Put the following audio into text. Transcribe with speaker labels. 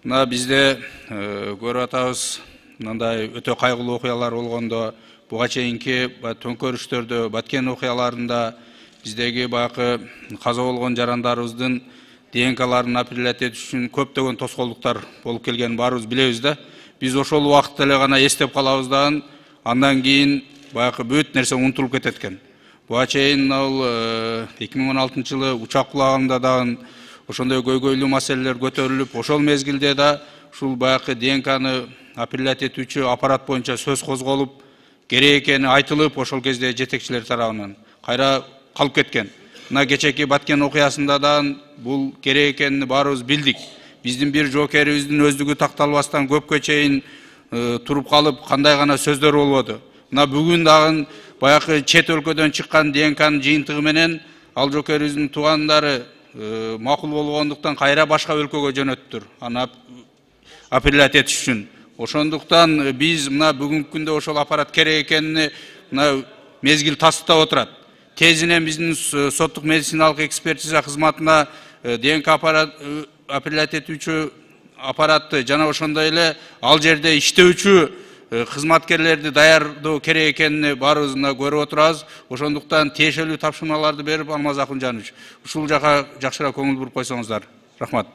Speaker 1: Мына бизде көрүп атабыз, мындай өтө кайгылуу окуялар болгондо, буга чейинки төңкөрүштөрдө, Баткен окуяларында биздеги баягы каза болгон жарандарыбыздын ДНК-ларын апелляция этиш үчүн көптөгөн тоскоолдуктар болуп келгенин баарыбыз билебиз да. Биз ошол убакытта эле гана эстеп калабыз дагы, андан кийин баягы бүт нерсе унутулуп кетет экен. Буга чейин 2016 жылы учак кулагында дагы ошондой көйгөйлүү маселелер көтөрүлүп, ошол мезгилде да ушул баягы ДНК-ны апелляция этүүчү аппарат боюнча сөз козголуп, керек экени айтылып, ошол кезде жетекчилер тарабынан кайра калып кеткен. Мына кечеки Баткен окуясында да бул керек экенин баарыбыз билдик. Биздин бир жоокерибиздин өздүгү такталбастан көпкө чейин туруп калып, кандай гана сөздөр болбоду. Мына бүгүн дагы баягы чет өлкөдөн чыккан ДНК-нын жыйынтыгы менен ал жоокерибиздин туугандары макул болгондуктан кайра башка өлкөгө жөнөттүр. Аны апелляция этиш үчүн. Ошондуктан биз мына бүгүнкү күндө ошол аппарат керек экенини мына мезгил тастыктап отурат. Тезинен биздин соттук медициналык экспертиза кызматына ДНК апелляция этүүчү аппаратты жана ошондой эле ал жерде иштөөчү кызматкерлерди даярдоо керек экенини баарыбыз көрүп отурабыз. Ошондуктан тиешелүү тапшырмаларды берип, Алмаз Акунжанович, ушул жака жакшыраак көңүл буруп койсоңуздар. Рахмат.